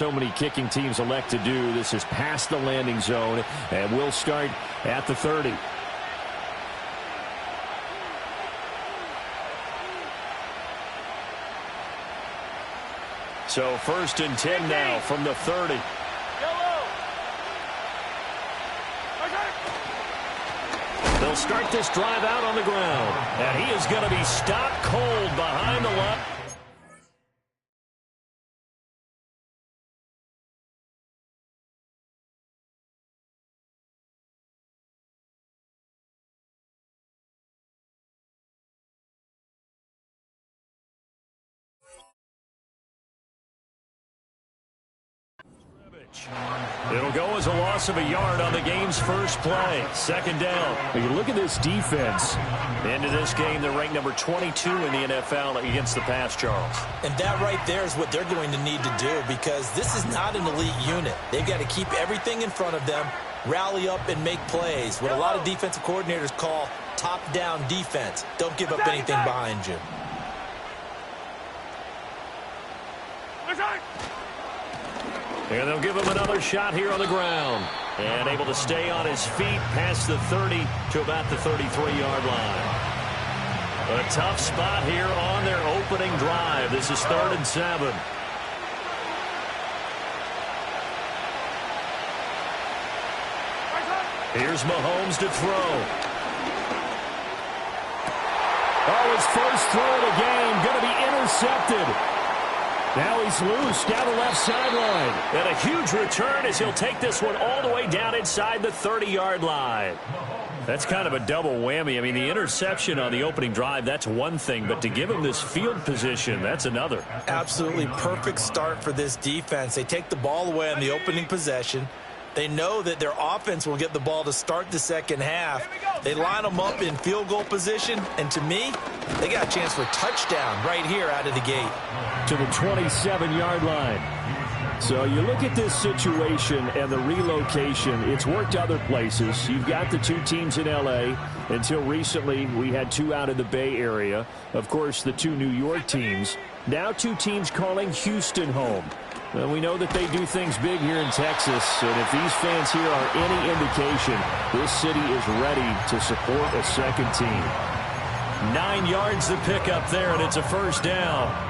So many kicking teams elect to do. This is past the landing zone, and we'll start at the 30. So 1st and 10 now from the 30. They'll start this drive out on the ground, and he is going to be stopped cold behind the line. It'll go as a loss of a yard on the game's first play. 2nd down. You look at this defense. Into this game, they're ranked number 22 in the NFL against the pass, Charles. And that right there is what they're going to need to do, because this is not an elite unit. They've got to keep everything in front of them, rally up and make plays. What a lot of defensive coordinators call top-down defense. Don't give up anything behind you. And they'll give him another shot here on the ground. And able to stay on his feet past the 30 to about the 33-yard line. A tough spot here on their opening drive. This is 3rd and 7. Here's Mahomes to throw. Oh, his first throw of the game going to be intercepted. Now he's loose down the left sideline. And a huge return as he'll take this one all the way down inside the 30-yard line. That's kind of a double whammy. I mean, the interception on the opening drive, that's one thing. But to give him this field position, that's another. Absolutely perfect start for this defense. They take the ball away on the opening possession. They know that their offense will get the ball to start the second half. They line them up in field goal position, and to me, they got a chance for a touchdown right here out of the gate. To the 27-yard line. So you look at this situation and the relocation. It's worked other places. You've got the two teams in L.A. Until recently, we had two out of the Bay Area. Of course, the two New York teams. Now two teams calling Houston home. Well, we know that they do things big here in Texas, and if these fans here are any indication, this city is ready to support a second team. 9 yards to pick up there, and it's a 1st down.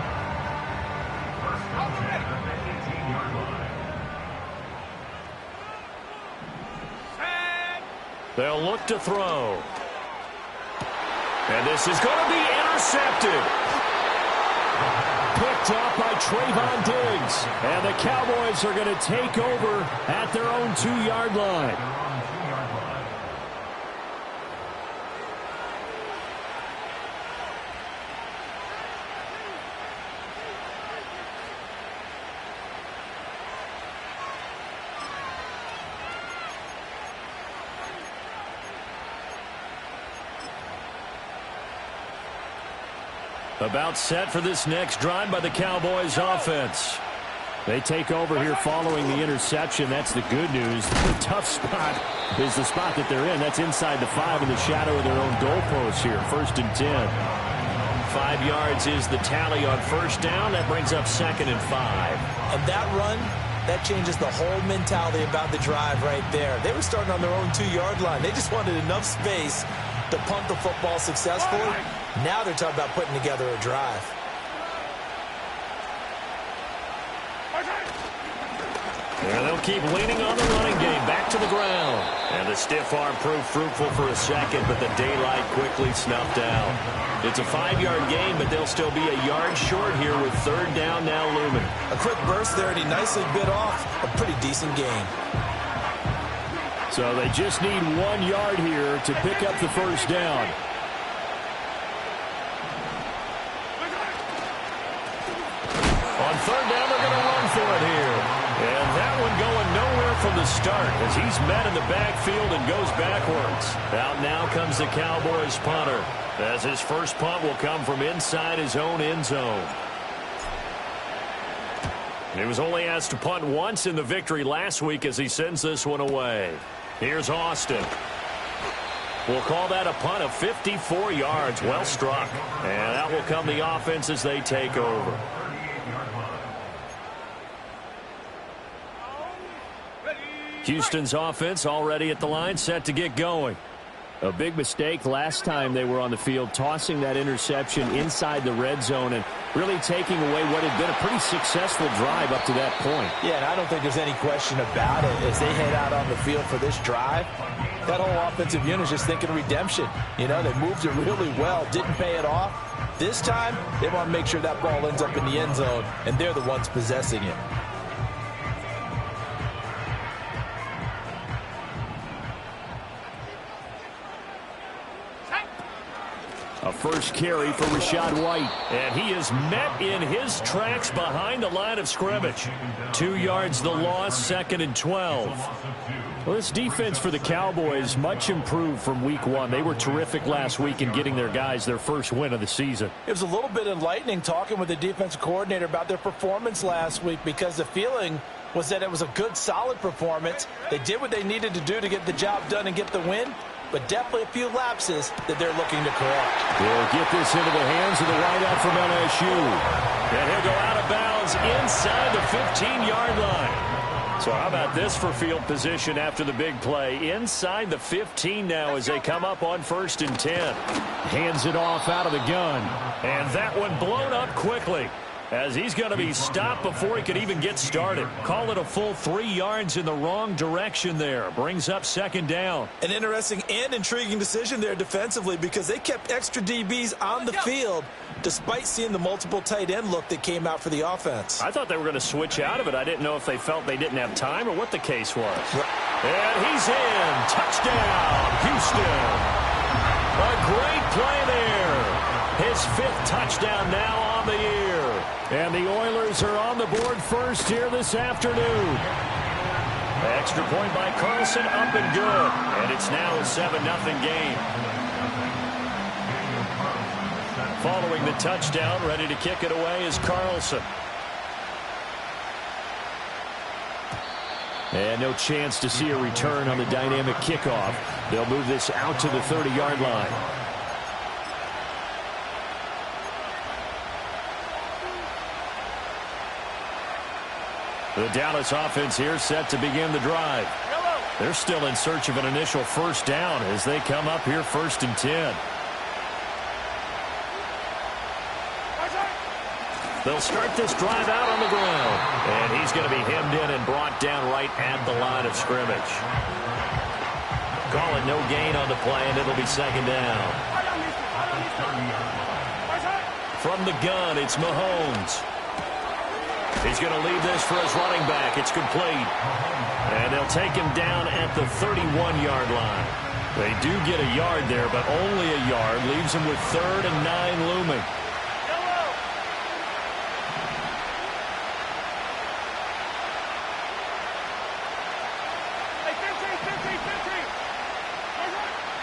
They'll look to throw. And this is going to be intercepted. Picked off by Trayvon Diggs. And the Cowboys are going to take over at their own 2-yard line. About set for this next drive by the Cowboys offense. They take over here following the interception. That's the good news. The tough spot is the spot that they're in. That's inside the 5 in the shadow of their own goalpost here. 1st and 10. 5 yards is the tally on 1st down. That brings up 2nd and 5. And that run, that changes the whole mentality about the drive right there. They were starting on their own 2-yard line. They just wanted enough space to punt the football successfully. Now they're talking about putting together a drive. And they'll keep leaning on the running game. Back to the ground. And the stiff arm proved fruitful for a second, but the daylight quickly snuffed out. It's a 5-yard gain, but they'll still be a yard short here with 3rd down now looming. A quick burst there, and he nicely bit off a pretty decent gain. So they just need 1 yard here to pick up the 1st down. On 3rd down, they're going to run for it here. And that one going nowhere from the start as he's met in the backfield and goes backwards. Out now comes the Cowboys punter, as his first punt will come from inside his own end zone. He was only asked to punt once in the victory last week as he sends this one away. Here's Austin. We'll call that a punt of 54 yards. Well struck. And out will come the offense as they take over. Houston's offense already at the line, set to get going. A big mistake last time they were on the field, tossing that interception inside the red zone and really taking away what had been a pretty successful drive up to that point. Yeah, and I don't think there's any question about it. As they head out on the field for this drive, that whole offensive unit is just thinking redemption. You know, they moved it really well, didn't pay it off. This time, they want to make sure that ball ends up in the end zone, and they're the ones possessing it. A first carry for Rachaad White. And he is met in his tracks behind the line of scrimmage. 2 yards the loss, 2nd and 12. Well, this defense for the Cowboys much improved from week 1. They were terrific last week in getting their guys their first win of the season. It was a little bit enlightening talking with the defensive coordinator about their performance last week, because the feeling was that it was a good, solid performance. They did what they needed to do to get the job done and get the win, but definitely a few lapses that they're looking to correct. They'll get this into the hands of the wideout from LSU. And he'll go out of bounds inside the 15-yard line. So how about this for field position after the big play? Inside the 15 now as they come up on 1st and 10. Hands it off out of the gun. And that one blown up quickly, as he's going to be stopped before he could even get started. Call it a full 3 yards in the wrong direction there. Brings up 2nd down. An interesting and intriguing decision there defensively, because they kept extra DBs on the field despite seeing the multiple tight end look that came out for the offense. I thought they were going to switch out of it. I didn't know if they felt they didn't have time or what the case was. And he's in. Touchdown, Houston. A great play there. His 5th touchdown now on the year. And the Oilers are on the board first here this afternoon. Extra point by Carlson, up and good. And it's now a 7-0 game. Following the touchdown, ready to kick it away is Carlson. And no chance to see a return on the dynamic kickoff. They'll move this out to the 30-yard line. The Dallas offense here set to begin the drive. They're still in search of an initial first down as they come up here 1st and 10. They'll start this drive out on the ground. And he's going to be hemmed in and brought down right at the line of scrimmage. Call it no gain on the play, and it'll be 2nd down. From the gun, it's Mahomes. He's going to leave this for his running back. It's complete. And they'll take him down at the 31-yard line. They do get a yard there, but only a yard. Leaves him with 3rd and 9 looming.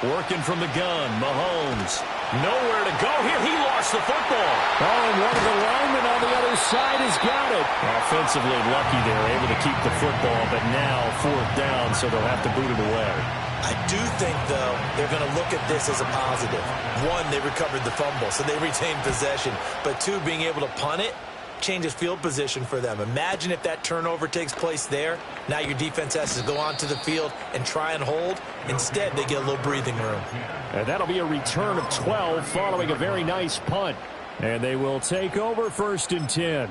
Working from the gun, Mahomes. Nowhere to go here. He lost the football. Oh, and one of the linemen on the other side has got it. Offensively lucky they're able to keep the football, but now 4th down, so they'll have to boot it away. I do think, though, they're going to look at this as a positive. 1, they recovered the fumble, so they retained possession. But 2, being able to punt it changes field position for them. Imagine if that turnover takes place there. Now your defense has to go onto the field and try and hold. Instead, they get a little breathing room. And that'll be a return of 12 following a very nice punt. And they will take over 1st and 10.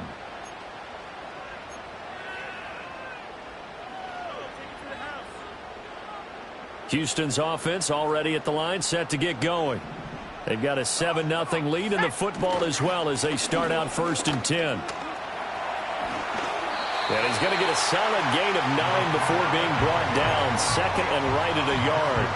Houston's offense already at the line, set to get going. They've got a 7-0 lead in the football as well as they start out 1st and 10. And he's going to get a solid gain of 9 before being brought down. 2nd and right at a yard.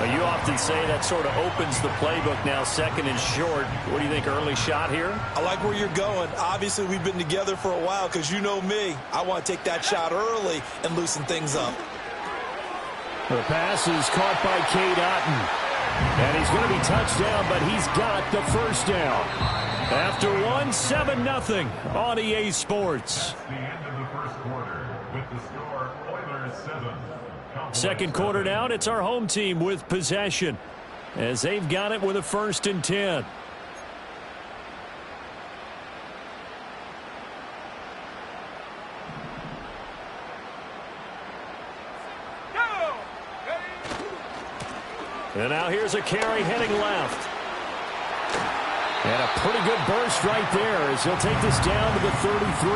But you often say that sort of opens the playbook now, 2nd and short. What do you think, early shot here? I like where you're going. Obviously, we've been together for a while, because you know me. I want to take that shot early and loosen things up. The pass is caught by Cade Otton. And he's going to be touched down, but he's got the first down. After 7-0 on EA Sports. The end of the first quarter with the score Oilers 7. Second quarter down, it's our home team with possession as they've got it with a 1st and 10. And now here's a carry heading left. And a pretty good burst right there as he'll take this down to the 33.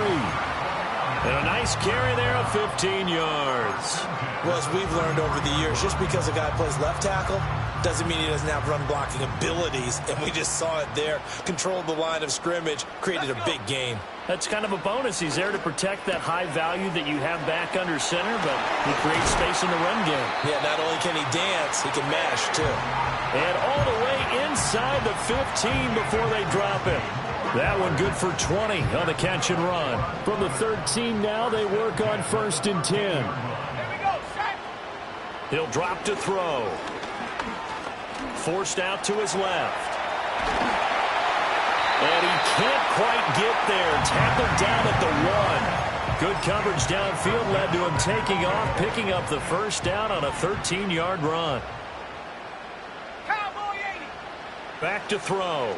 And a nice carry there of 15 yards. Well, as we've learned over the years, just because a guy plays left tackle doesn't mean he doesn't have run blocking abilities. And we just saw it there. Controlled the line of scrimmage, created a big gain. That's kind of a bonus. He's there to protect that high value that you have back under center, but he creates space in the run game. Yeah, not only can he dance, he can mash, too. And all the way inside the 15 before they drop it. That one good for 20 on the catch and run. From the 13 now, they work on 1st and 10. He'll drop to throw. Forced out to his left. And he can't quite get there. Tackled down at the 1. Good coverage downfield led to him taking off, picking up the first down on a 13-yard run. Back to throw.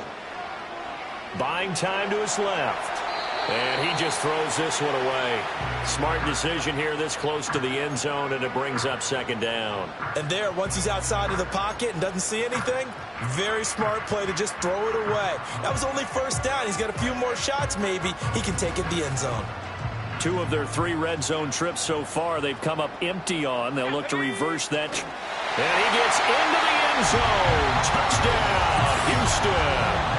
Buying time to his left. And he just throws this one away. Smart decision here this close to the end zone, and it brings up 2nd down. And there, once he's outside of the pocket and doesn't see anything, very smart play to just throw it away. That was only 1st down. He's got a few more shots maybe. He can take it the end zone. 2 of their 3 red zone trips so far they've come up empty on. They'll look to reverse that. And he gets into the end zone. Touchdown, Houston.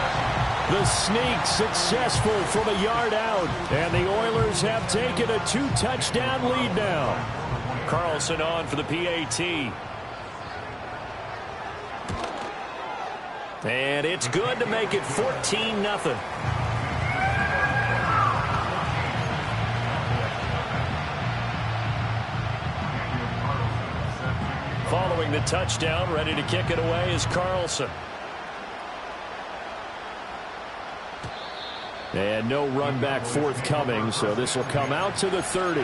The sneak successful from a yard out. And the Oilers have taken a 2-touchdown lead now. Carlson on for the PAT. And it's good to make it 14-0. Following the touchdown, ready to kick it away is Carlson. And no run back forthcoming, so this will come out to the 30.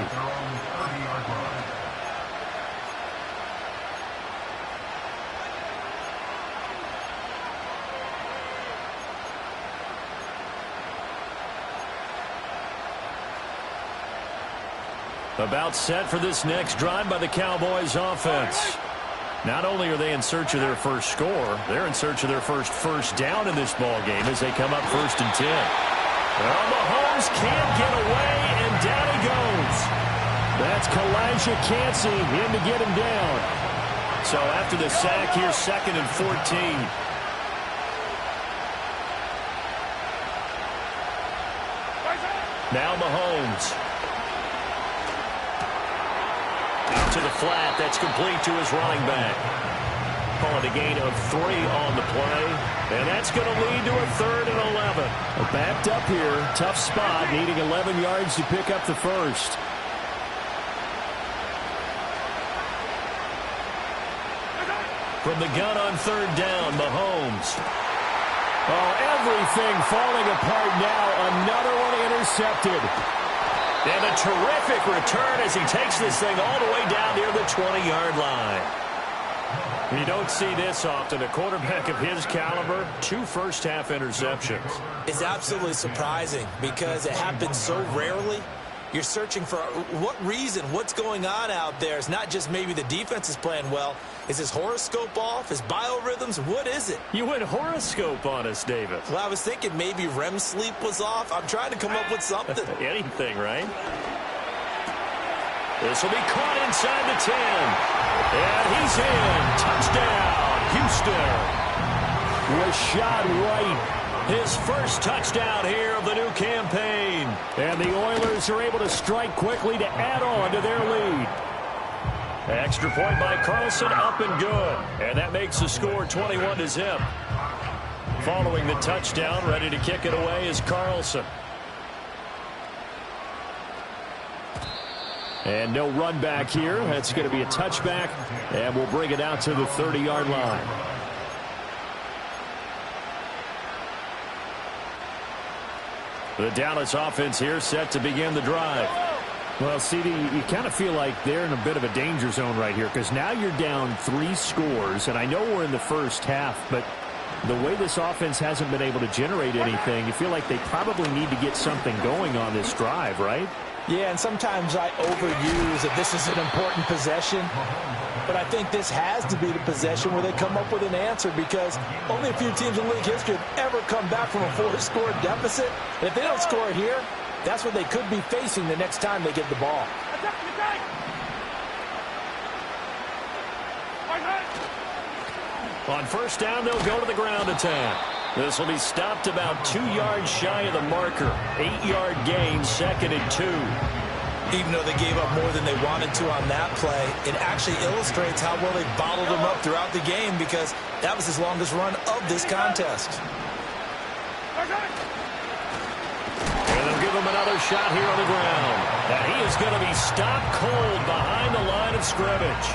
About set for this next drive by the Cowboys offense. Not only are they in search of their first score, they're in search of their first down in this ball game as they come up 1st and 10. Well, Mahomes can't get away, and down he goes. That's Kalijah Cansey in to get him down. So after the sack, here's 2nd and 14. Now Mahomes. Out to the flat. That's complete to his running back. Call it a gain of 3 on the play. And that's going to lead to a 3rd and 11. Backed up here. Tough spot. Needing 11 yards to pick up the first. From the gun on 3rd down, Mahomes. Oh, everything falling apart now. Another one intercepted. And a terrific return as he takes this thing all the way down near the 20-yard line. You don't see this often. A quarterback of his caliber, 2 first-half interceptions. It's absolutely surprising because it happens so rarely. You're searching for what reason, what's going on out there. It's not just maybe the defense is playing well. Is his horoscope off? His biorhythms? What is it? You went horoscope on us, David. Well, I was thinking maybe REM sleep was off. I'm trying to come up with something. Anything, right? This will be caught inside the 10. And he's in. Touchdown, Houston. Rashad White. His first touchdown here of the new campaign. And the Oilers are able to strike quickly to add on to their lead. Extra point by Carlson, up and good. And that makes the score 21-0. Following the touchdown, ready to kick it away is Carlson. And no run back here. That's going to be a touchback. And we'll bring it out to the 30-yard line. The Dallas offense here set to begin the drive. Well, CD, you kind of feel like they're in a bit of a danger zone right here because now you're down 3 scores, and I know we're in the first half, but the way this offense hasn't been able to generate anything, you feel like they probably need to get something going on this drive, right? Yeah, and sometimes I overuse that this is an important possession. But I think this has to be the possession where they come up with an answer, because only a few teams in league history have ever come back from a 4-score deficit. And if they don't score here, that's what they could be facing the next time they get the ball. On first down, they'll go to the ground attack. This will be stopped about 2 yards shy of the marker. 8-yard gain, 2nd and 2. Even though they gave up more than they wanted to on that play, it actually illustrates how well they bottled them up throughout the game, because that was his longest run of this contest. And they'll give him another shot here on the ground. And he is going to be stopped cold behind the line of scrimmage.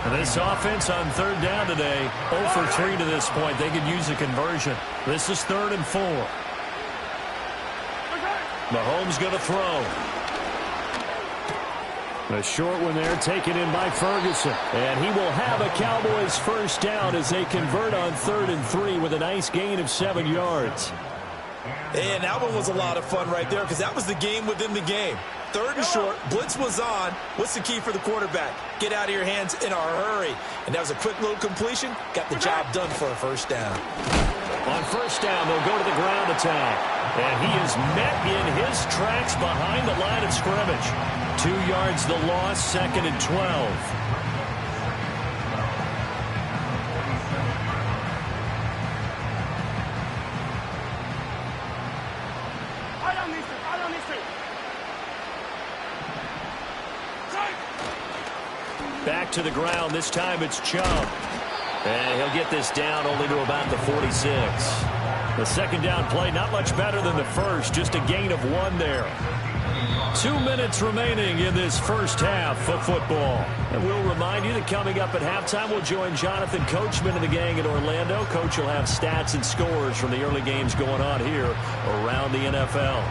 And this offense on third down today, 0 for 3 to this point. They could use a conversion. This is 3rd and 4. Mahomes going to throw. A short one there, taken in by Ferguson. And he will have a Cowboys first down as they convert on 3rd and 3 with a nice gain of 7 yards. And that one was a lot of fun right there, because that was the game within the game. 3rd and short, blitz was on. What's the key for the quarterback? Get out of your hands in a hurry. And that was a quick little completion. Got the job done for a first down. On first down, they'll go to the ground attack. And he is met in his tracks behind the line of scrimmage. 2 yards the loss, 2nd and 12. Back to the ground. This time it's Chubb. And he'll get this down only to about the 46. The second down play, not much better than the first. Just a gain of 1 there. 2 minutes remaining in this first half of football. And we'll remind you that coming up at halftime, we'll join Jonathan Coachman and the gang in Orlando. Coach will have stats and scores from the early games going on here around the NFL.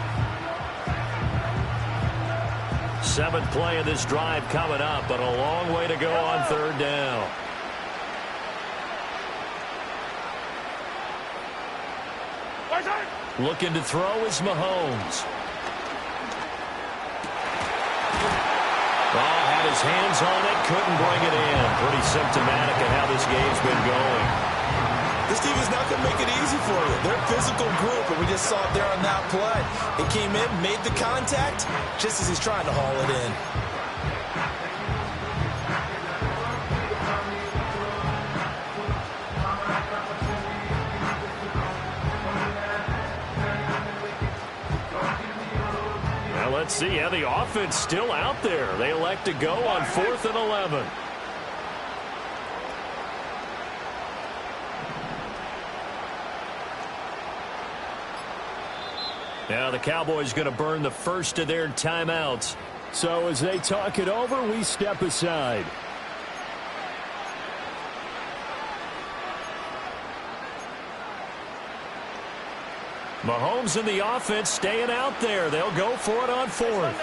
7th play of this drive coming up, but a long way to go on third down. Looking to throw is Mahomes. Oh, had his hands on it, couldn't bring it in. Pretty symptomatic of how this game's been going. This team is not going to make it easy for you. They're a physical group, and we just saw it there on that play. He came in, made the contact, just as he's trying to haul it in. Well, let's see how the offense still out there. They elect to go on 4th and 11. Now the Cowboys going to burn the first of their timeouts. So as they talk it over, we step aside. Mahomes and the offense staying out there. They'll go for it on 4th.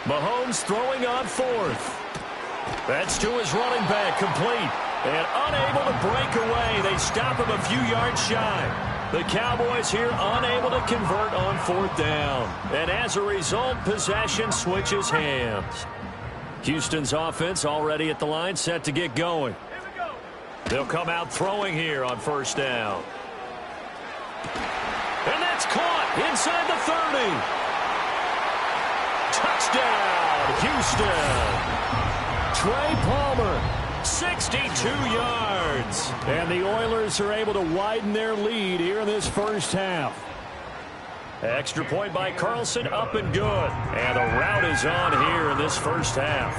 Mahomes throwing on 4th. That's to his running back, complete. And unable to break away. They stop him a few yards shy. The Cowboys here unable to convert on 4th down. And as a result, possession switches hands. Houston's offense already at the line, set to get going. They'll come out throwing here on first down. And that's caught inside the 30. Touchdown, Houston. Trey Palmer, 62 yards. And the Oilers are able to widen their lead here in this first half. Extra point by Carlson, up and good. And the route is on here in this first half.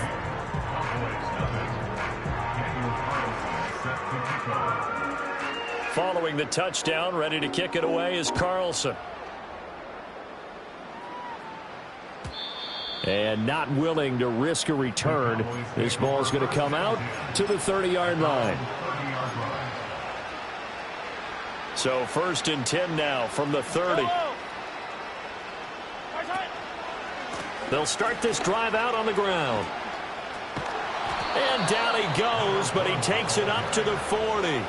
Following the touchdown, ready to kick it away is Carlson. And not willing to risk a return. This ball is going to come out to the 30-yard line. So 1st and 10 now from the 30. They'll start this drive out on the ground. And down he goes, but he takes it up to the 40.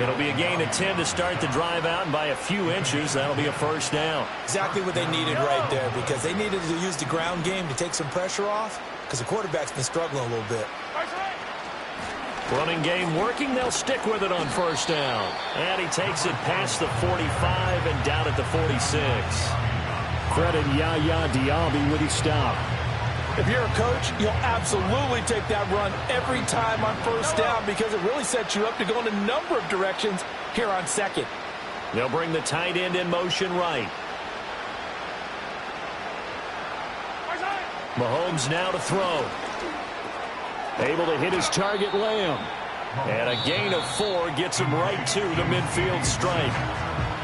It'll be a gain of 10 to start the drive out, and by a few inches, that'll be a first down. Exactly what they needed right there, because they needed to use the ground game to take some pressure off, because the quarterback's been struggling a little bit. Running game working. They'll stick with it on first down. And he takes it past the 45 and down at the 46. Credit Yaya Diaby with his stop. If you're a coach, you'll absolutely take that run every time on first down because it really sets you up to go in a number of directions here on second. They'll bring the tight end in motion right. Mahomes now to throw. Able to hit his target, Lamb. And a gain of 4 gets him right to the midfield stripe.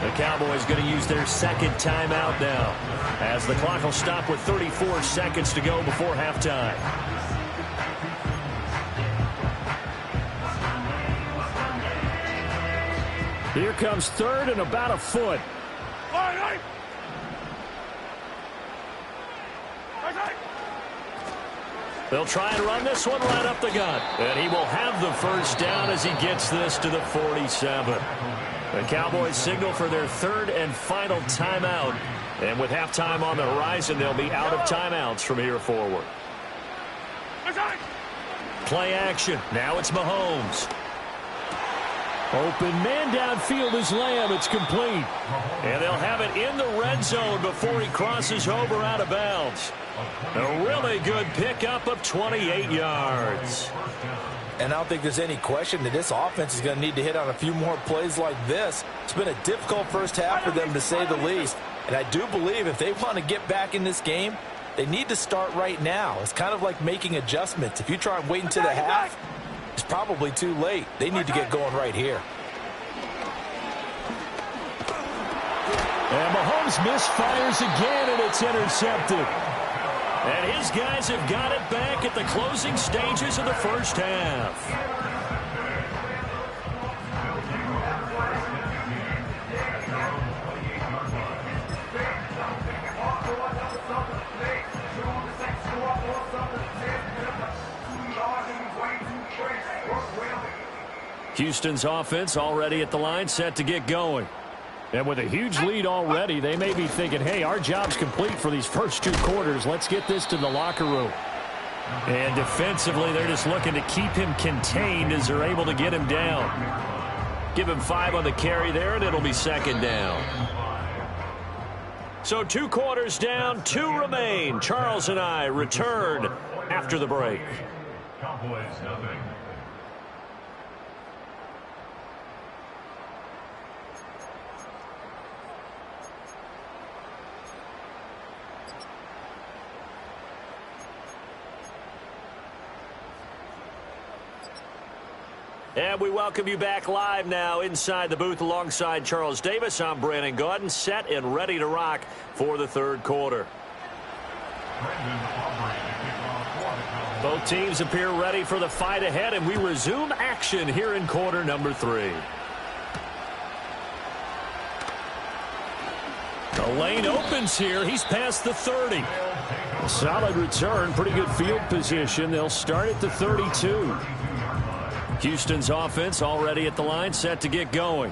The Cowboys going to use their second timeout now, as the clock will stop with 34 seconds to go before halftime. Here comes third and about a foot. They'll try and run this one right up the gut. And he will have the first down as he gets this to the 47. The Cowboys signal for their third and final timeout. And with halftime on the horizon, they'll be out of timeouts from here forward. Play action. Now it's Mahomes. Open man downfield is Lamb. It's complete. And they'll have it in the red zone before he crosses over out of bounds. A really good pickup of 28 yards. And I don't think there's any question that this offense is going to need to hit on a few more plays like this. It's been a difficult first half for them, to say the least. And I do believe if they want to get back in this game, they need to start right now. It's kind of like making adjustments. If you try and wait until the half, it's probably too late. They need to get going right here. And Mahomes misfires again, and it's intercepted. And his guys have got it back at the closing stages of the first half. Houston's offense already at the line, set to get going. And with a huge lead already, they may be thinking, hey, our job's complete for these first 2 quarters. Let's get this to the locker room. And defensively, they're just looking to keep him contained as they're able to get him down. Give him 5 on the carry there, and it'll be second down. So 2 quarters down, 2 remain. Charles and I return after the break. Cowboys nothing. And we welcome you back live now inside the booth alongside Charles Davis. I'm Brandon Gaudin, set and ready to rock for the third quarter. Both teams appear ready for the fight ahead, and we resume action here in quarter number 3. The lane opens here. He's past the 30. Solid return, pretty good field position. They'll start at the 32. Houston's offense already at the line, set to get going.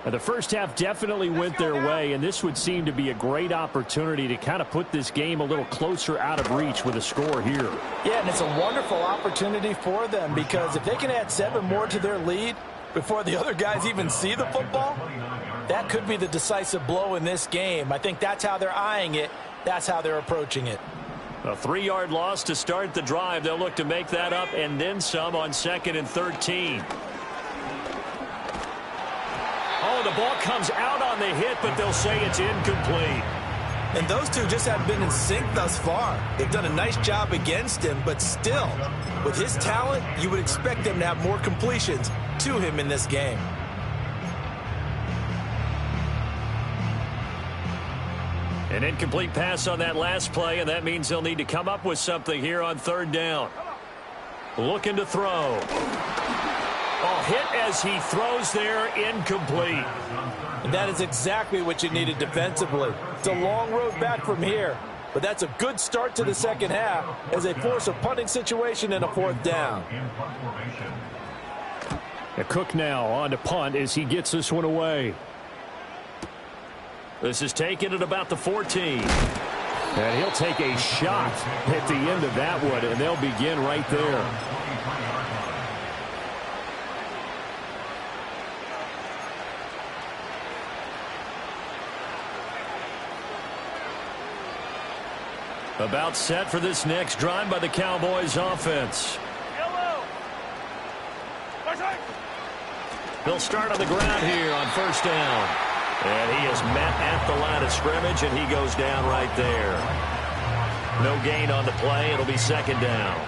And the first half definitely went their way, and this would seem to be a great opportunity to kind of put this game a little closer out of reach with a score here. Yeah, and it's a wonderful opportunity for them, because if they can add 7 more to their lead before the other guys even see the football, that could be the decisive blow in this game. I think that's how they're eyeing it. That's how they're approaching it. A 3-yard loss to start the drive. They'll look to make that up and then some on 2nd and 13. Oh, the ball comes out on the hit, but they'll say it's incomplete. And those two just haven't been in sync thus far. They've done a nice job against him, but still, with his talent, you would expect them to have more completions to him in this game. An incomplete pass on that last play, and that means they'll need to come up with something here on 3rd down. Looking to throw. Oh, hit as he throws there, incomplete. And that is exactly what you needed defensively. It's a long road back from here, but that's a good start to the second half as they force a punting situation and a 4th down. Cook now on to punt as he gets this one away. This is taken at about the 14. And he'll take a shot at the end of that one, and they'll begin right there. About set for this next drive by the Cowboys offense. They'll start on the ground here on first down. And he is met at the line of scrimmage, and he goes down right there. No gain on the play. It'll be second down.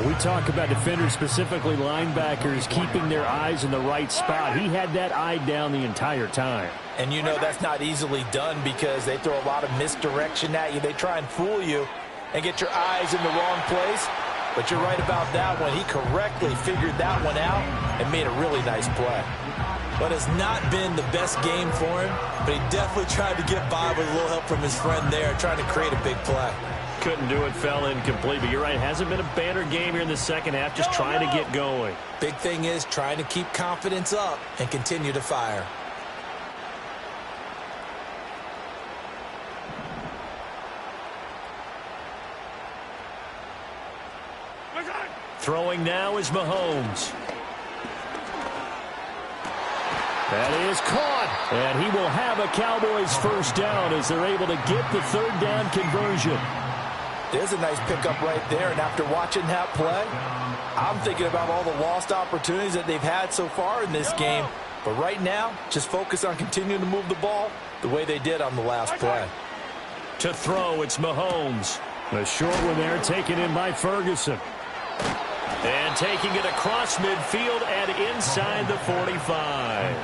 We talk about defenders, specifically linebackers, keeping their eyes in the right spot. He had that eye down the entire time. And you know that's not easily done because they throw a lot of misdirection at you. They try and fool you and get your eyes in the wrong place. But you're right about that one. He correctly figured that one out and made a really nice play. But it's not been the best game for him, but he definitely tried to get by with a little help from his friend there, trying to create a big play. Couldn't do it, fell incomplete. But you're right, hasn't been a banner game here in the second half, just trying to get going. Big thing is trying to keep confidence up and continue to fire. Throwing now is Mahomes. That is caught. And he will have a Cowboys first down as they're able to get the third down conversion. There's a nice pickup right there. And after watching that play, I'm thinking about all the lost opportunities that they've had so far in this game. But right now, just focus on continuing to move the ball the way they did on the last play. To throw, it's Mahomes. A short one there taken in by Ferguson. And taking it across midfield and inside the 45.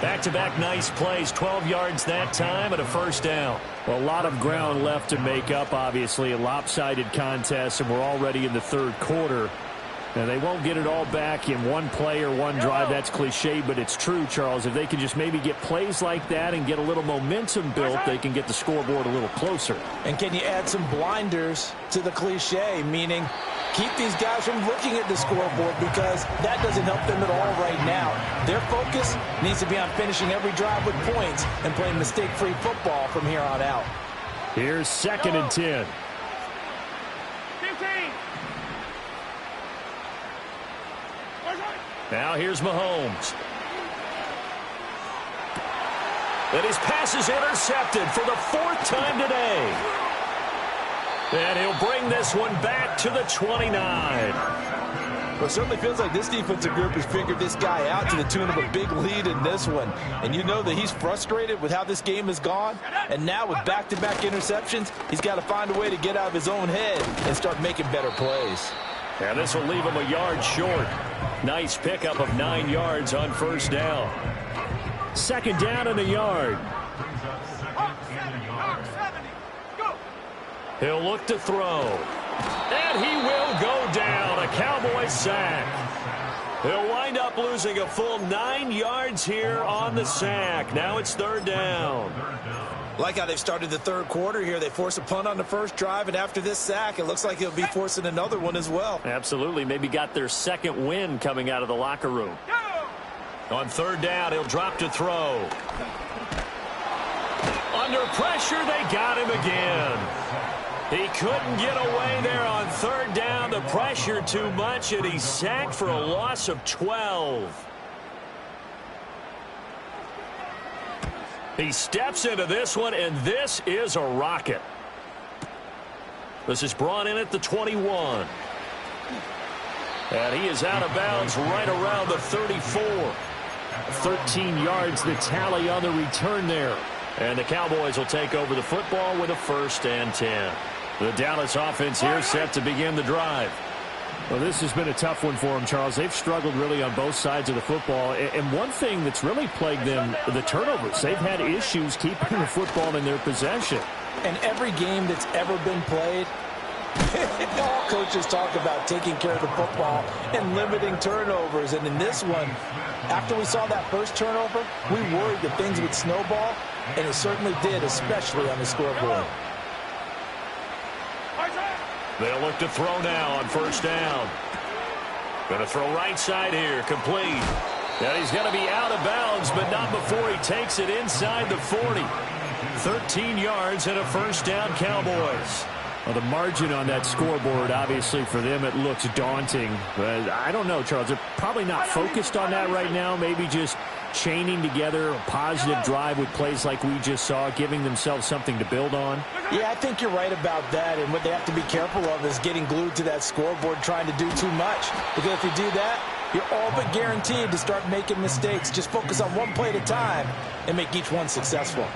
Back-to-back nice plays, 12 yards that time and a first down. Well, a lot of ground left to make up, obviously. A lopsided contest, and we're already in the third quarter. And they won't get it all back in one play or one drive. That's cliche, but it's true, Charles. If they can just maybe get plays like that and get a little momentum built, they can get the scoreboard a little closer. And can you add some blinders to the cliche, meaning keep these guys from looking at the scoreboard because that doesn't help them at all right now. Their focus needs to be on finishing every drive with points and playing mistake-free football from here on out. Here's 2nd and 10. 15. Now here's Mahomes. And his pass is intercepted for the 4th time today. And he'll bring this one back to the 29. Well, it certainly feels like this defensive group has figured this guy out to the tune of a big lead in this one. And you know that he's frustrated with how this game has gone. And now with back-to-back interceptions, he's got to find a way to get out of his own head and start making better plays. And this will leave him a yard short. Nice pickup of 9 yards on first down. 2nd down and a yard. He'll look to throw. And he will go down. A Cowboy sack. He'll wind up losing a full 9 yards here on the sack. Now it's 3rd down. Like how they've started the third quarter here. They force a punt on the first drive, and after this sack, it looks like they'll be forcing another one as well. Absolutely. Maybe got their second win coming out of the locker room. On 3rd down, he'll drop to throw. Under pressure, they got him again. He couldn't get away there on 3rd down. The pressure too much, and he's sacked for a loss of 12. He steps into this one, and this is a rocket. This is brought in at the 21. And he is out of bounds right around the 34. 13 yards, the tally on the return there. And the Cowboys will take over the football with a 1st and 10. The Dallas offense here set to begin the drive. Well, this has been a tough one for them, Charles. They've struggled really on both sides of the football. And one thing that's really plagued them, the turnovers. They've had issues keeping the football in their possession. And every game that's ever been played, all coaches talk about taking care of the football and limiting turnovers. And in this one, after we saw that first turnover, we worried that things would snowball, and it certainly did, especially on the scoreboard. They'll look to throw now on 1st down. Going to throw right side here, complete. And he's going to be out of bounds, but not before he takes it inside the 40. 13 yards and a first down, Cowboys. Well, the margin on that scoreboard, obviously, for them, it looks daunting. But I don't know, Charles. They're probably not focused on that right now. Maybe just chaining together a positive drive with plays like we just saw, giving themselves something to build on. Yeah, I think you're right about that. And what they have to be careful of is getting glued to that scoreboard trying to do too much. Because if you do that, you're all but guaranteed to start making mistakes. Just focus on one play at a time and make each one successful.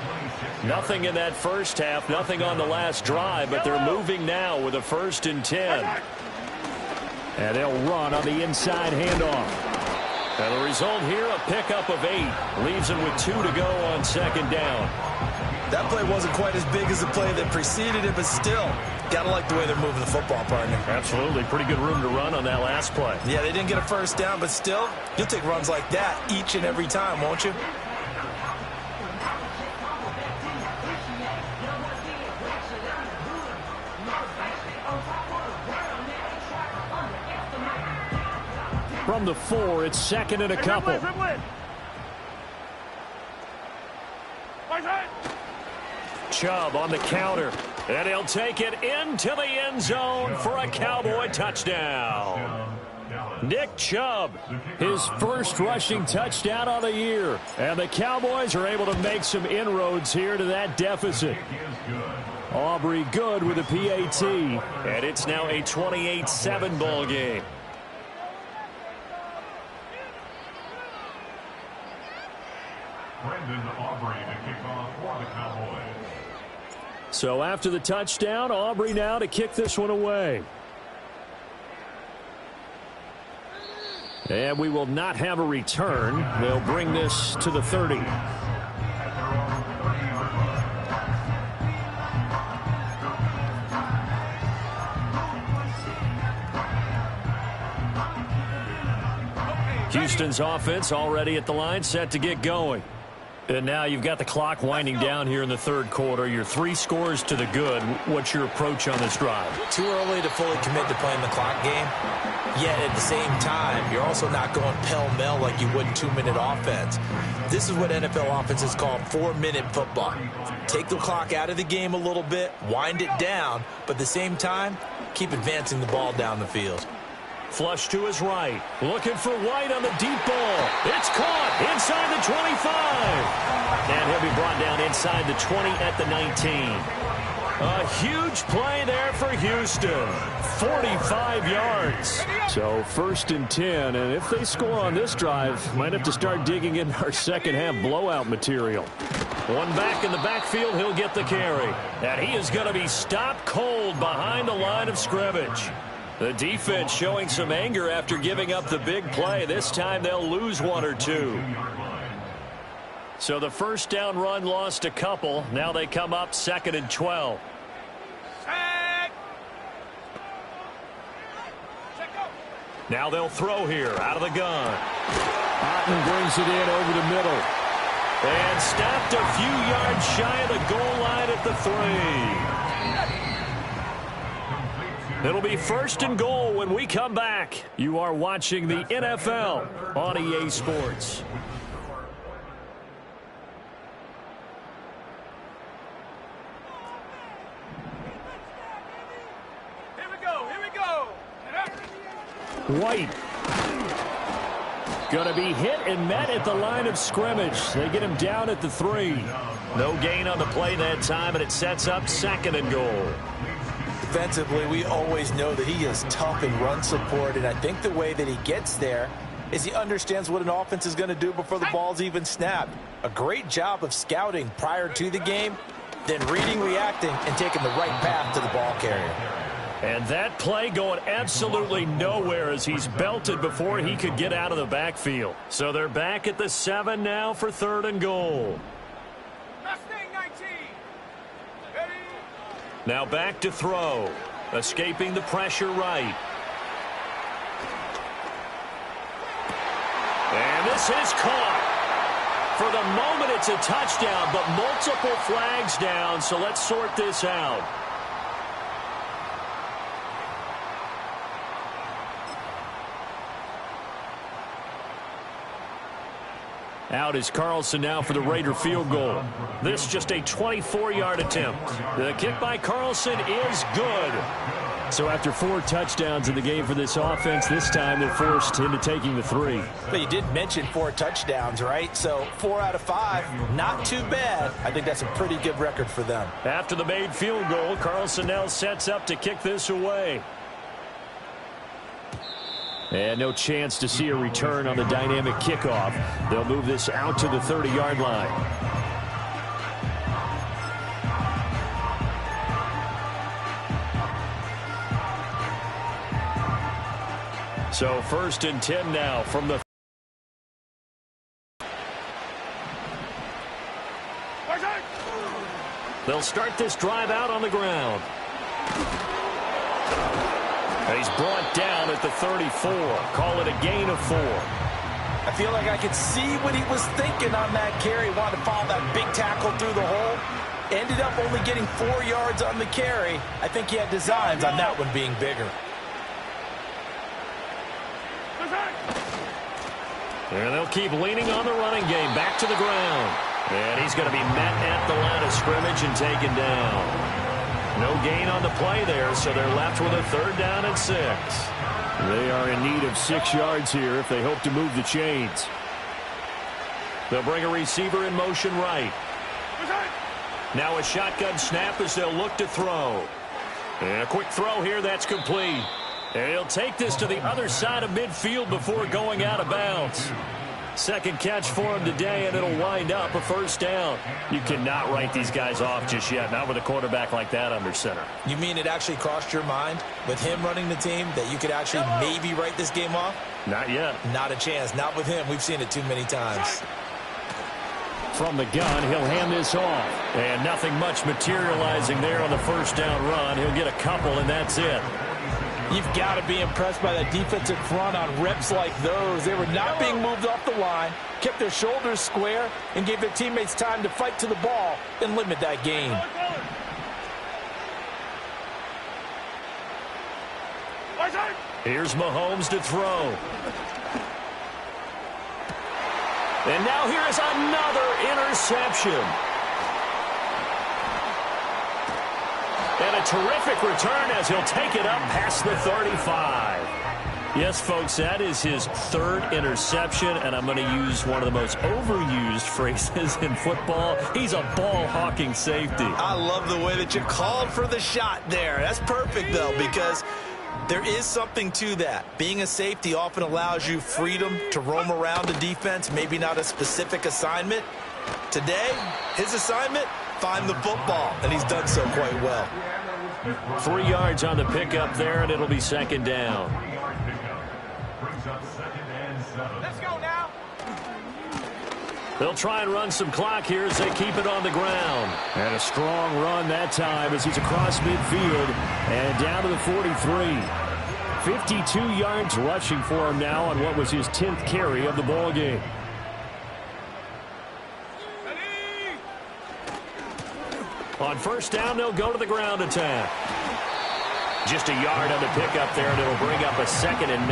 Nothing in that first half, nothing on the last drive, but they're moving now with a 1st and 10. And they'll run on the inside handoff. And the result here, a pickup of 8. Leaves them with 2 to go on 2nd down. That play wasn't quite as big as the play that preceded it, but still, got to like the way they're moving the football, partner. Absolutely. Pretty good room to run on that last play. Yeah, they didn't get a first down, but still, you'll take runs like that each and every time, won't you? From the 4, it's 2nd and a couple. Chubb on the counter, and he'll take it into the end zone for a Cowboy touchdown. Nick Chubb, his first rushing touchdown on the year. And the Cowboys are able to make some inroads here to that deficit. Aubrey good with a PAT, and it's now a 28-7 ball game. Brendan Aubrey to kick off for the Cowboys. So after the touchdown, Aubrey now to kick this one away. And we will not have a return. They'll bring this to the 30. Houston's offense already at the line, set to get going. And now you've got the clock winding down here in the 3rd quarter. You're 3 scores to the good. What's your approach on this drive? Too early to fully commit to playing the clock game. Yet at the same time, you're also not going pell-mell like you would in 2-minute offense. This is what NFL offenses call 4-minute football. Take the clock out of the game a little bit, wind it down, but at the same time, keep advancing the ball down the field. Flush to his right. Looking for White on the deep ball. It's caught inside the 25. And he'll be brought down inside the 20 at the 19. A huge play there for Houston. 45 yards. So 1st and 10. And if they score on this drive, might have to start digging in our second half blowout material. One back in the backfield, he'll get the carry. And he is going to be stopped cold behind the line of scrimmage. The defense showing some anger after giving up the big play. This time they'll lose 1 or 2. So the first down run lost a couple. Now they come up 2nd and 12. Now they'll throw here out of the gun. Otten brings it in over the middle. And stopped a few yards shy of the goal line at the 3. It'll be 1st and goal when we come back. You are watching the NFL on EA Sports. Here we go. White. Going to be hit and met at the line of scrimmage. They get him down at the 3. No gain on the play that time, and it sets up 2nd and goal. Defensively, we always know that he is tough in run support, and I think the way that he gets there is he understands what an offense is going to do before the ball's even snapped. A great job of scouting prior to the game, then reading, reacting, and taking the right path to the ball carrier. And that play going absolutely nowhere as he's belted before he could get out of the backfield. So they're back at the 7 now for 3rd and goal. Now back to throw. Escaping the pressure right. And this is caught. For the moment, it's a touchdown, but multiple flags down, so let's sort this out. Out is Carlson now for the Raider field goal. This just a 24-yard attempt. The kick by Carlson is good. So after 4 touchdowns in the game for this offense, this time they're forced into taking the 3. But you did mention 4 touchdowns, right? So 4 out of 5, not too bad. I think that's a pretty good record for them. After the made field goal, Carlson now sets up to kick this away. And no chance to see a return on the dynamic kickoff. They'll move this out to the 30-yard line. So 1st and 10 now from the... They'll start this drive out on the ground. He's brought down at the 34. Call it a gain of 4. I feel like I could see what he was thinking on that carry. Wanted to follow that big tackle through the hole. Ended up only getting 4 yards on the carry. I think he had designs on that one being bigger. And they'll keep leaning on the running game. Back to the ground. And he's going to be met at the line of scrimmage and taken down. No gain on the play there, so they're left with a 3rd down and 6. They are in need of 6 yards here if they hope to move the chains. They'll bring a receiver in motion right. Now a shotgun snap as they'll look to throw. And a quick throw here that's complete. And he'll take this to the other side of midfield before going out of bounds. Second catch for him today, and it'll wind up a 1st down. You cannot write these guys off just yet, not with a quarterback like that under center. You mean it actually crossed your mind with him running the team that you could actually maybe write this game off? Not yet. Not a chance. Not with him. We've seen it too many times. From the gun, he'll hand this off. And nothing much materializing there on the 1st down run. He'll get a couple, and that's it. You've got to be impressed by that defensive front on reps like those. They were not being moved off the line, kept their shoulders square, and gave their teammates time to fight to the ball and limit that gain. Here's Mahomes to throw. And now here is another interception. And a terrific return as he'll take it up past the 35. Yes, folks, that is his 3rd interception, and I'm going to use one of the most overused phrases in football. He's a ball-hawking safety. I love the way that you called for the shot there. That's perfect, though, because there is something to that. Being a safety often allows you freedom to roam around the defense, maybe not a specific assignment. Today, his assignment, find the football, and he's done so quite well. 3 yards on the pickup there, and it'll be 2nd down. Let's go now. They'll try and run some clock here as they keep it on the ground. And a strong run that time as he's across midfield and down to the 43. 52 yards rushing for him now on what was his 10th carry of the ball game. On 1st down, they'll go to the ground attack. Just a yard on the pickup there, and it'll bring up a 2nd and 9.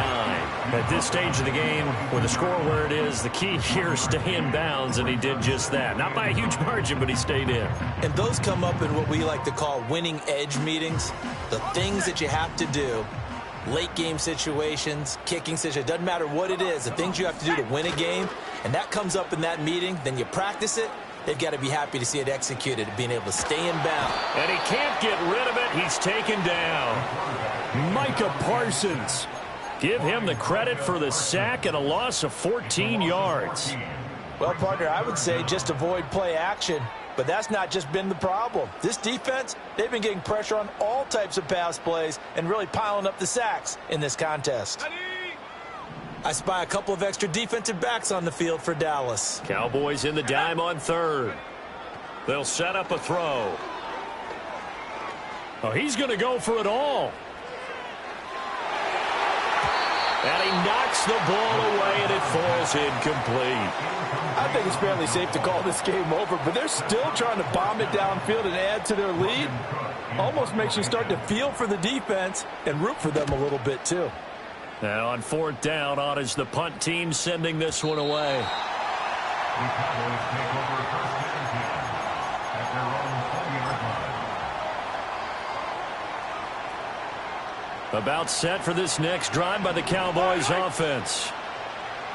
At this stage of the game, with the score where it is, the key here is stay in bounds, and he did just that. Not by a huge margin, but he stayed in. And those come up in what we like to call winning edge meetings. The things that you have to do, late game situations, kicking situations, doesn't matter what it is, the things you have to do to win a game, and that comes up in that meeting, then you practice it. They've got to be happy to see it executed, being able to stay in bounds. And he can't get rid of it. He's taken down. Micah Parsons. Give him the credit for the sack and a loss of 14 yards. Well, partner, I would say just avoid play action, but that's not just been the problem. This defense, they've been getting pressure on all types of pass plays and really piling up the sacks in this contest. I spy a couple of extra defensive backs on the field for Dallas. Cowboys in the dime on 3rd. They'll set up a throw. Oh, he's going to go for it all. And he knocks the ball away, and it falls incomplete. I think it's fairly safe to call this game over, but they're still trying to bomb it downfield and add to their lead. Almost makes you start to feel for the defense and root for them a little bit, too. Now on 4th down, on is the punt team sending this one away. The Cowboys take over first and 10 at their own 20-yard line. About set for this next drive by the Cowboys offense.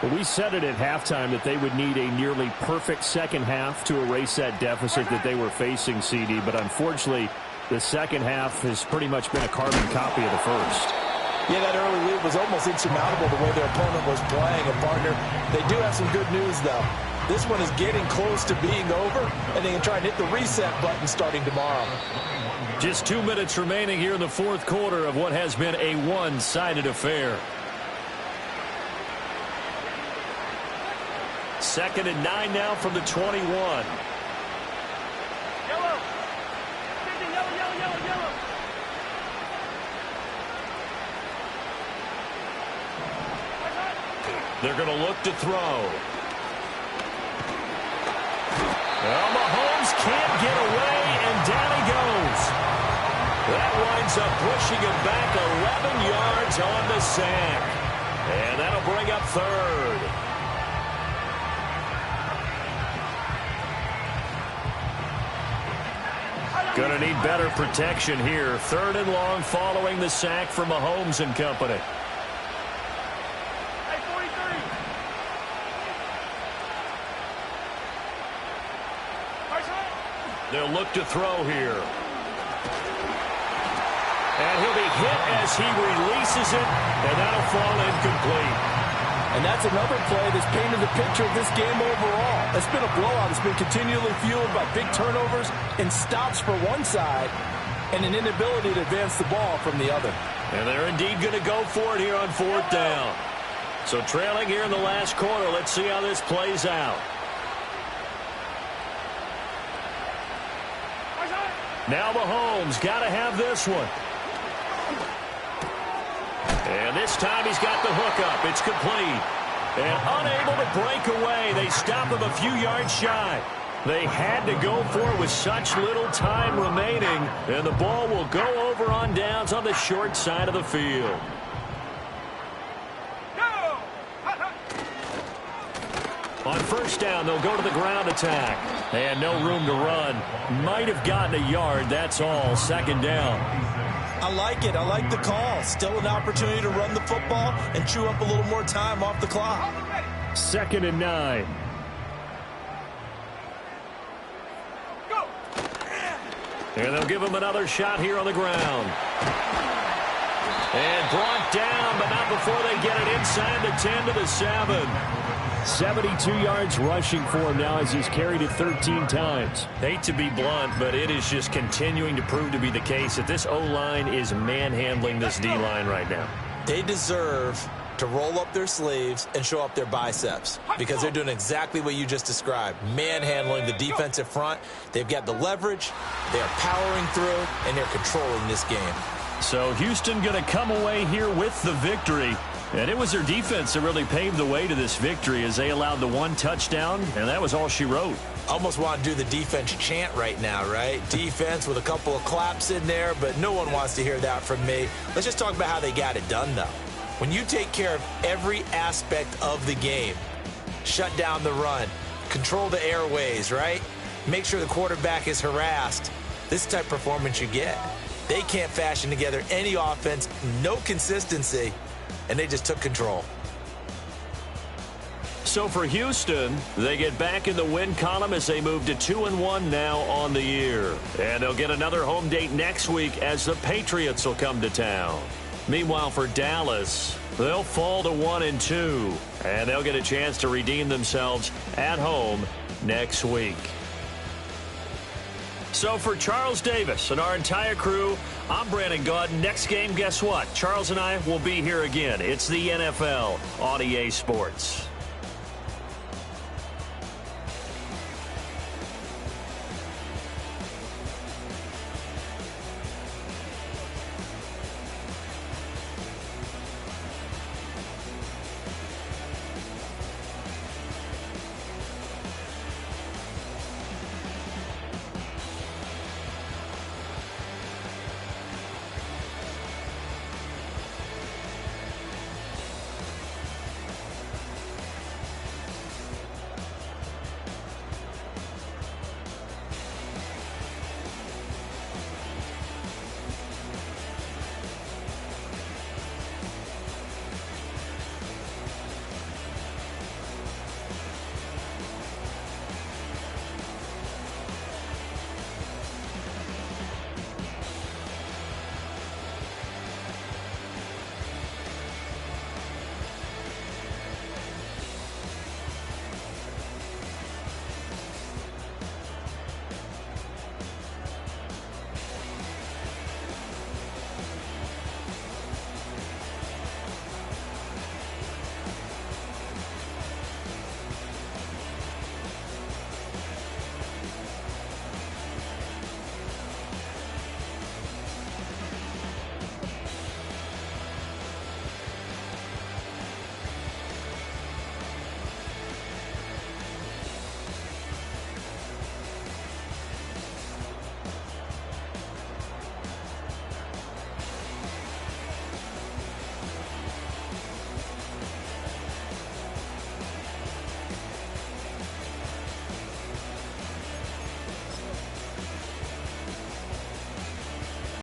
Well, we said it at halftime that they would need a nearly perfect second half to erase that deficit that they were facing, CD. But unfortunately, the second half has pretty much been a carbon copy of the first. Yeah, that early lead was almost insurmountable the way their opponent was playing. And, partner, they do have some good news, though. This one is getting close to being over, and they can try and hit the reset button starting tomorrow. Just 2 minutes remaining here in the fourth quarter of what has been a one-sided affair. 2nd and 9 now from the 21. Yellow. Yellow. They're going to look to throw. Well, Mahomes can't get away, and down he goes. That winds up pushing him back 11 yards on the sack. And that'll bring up third. Going to need better protection here. 3rd and long following the sack from Mahomes and company. Hey, 43. They'll look to throw here. And he'll be hit as he releases it, and that'll fall incomplete. And that's another play that's painted the picture of this game overall. It's been a blowout. It's been continually fueled by big turnovers and stops for one side and an inability to advance the ball from the other. And they're indeed going to go for it here on 4th down. So trailing here in the last quarter, let's see how this plays out. Now Mahomes got to have this one. And this time he's got the hook up. It's complete. And unable to break away. They stop him a few yards shy. They had to go for it with such little time remaining. And the ball will go over on downs on the short side of the field. On 1st down, they'll go to the ground attack. And no room to run. Might have gotten a yard, that's all. 2nd down. I like it. I like the call. Still an opportunity to run the football and chew up a little more time off the clock. 2nd and 9. Go. And they'll give him another shot here on the ground. And brought down, but not before they get it inside the 10 to the 7. 72 yards rushing for him now as he's carried it 13 times. Hate to be blunt, but it is just continuing to prove to be the case that this O-line is manhandling this D-line right now. They deserve to roll up their sleeves and show up their biceps because they're doing exactly what you just described, manhandling the defensive front. They've got the leverage, they're powering through, and they're controlling this game. So Houston going to come away here with the victory. And it was their defense that really paved the way to this victory as they allowed the 1 touchdown, and that was all she wrote. Almost want to do the defense chant right now, right? Defense with a couple of claps in there, but no one wants to hear that from me. Let's just talk about how they got it done, though. When you take care of every aspect of the game, shut down the run, control the airways, right? Make sure the quarterback is harassed. This type of performance you get. They can't fashion together any offense, no consistency, and they just took control. So for Houston, they get back in the win column as they move to 2-1 now on the year. And they'll get another home date next week as the Patriots will come to town. Meanwhile, for Dallas, they'll fall to 1-2, and they'll get a chance to redeem themselves at home next week. So for Charles Davis and our entire crew, I'm Brandon Gaud. Next game, guess what? Charles and I will be here again. It's the NFL on EA Sports.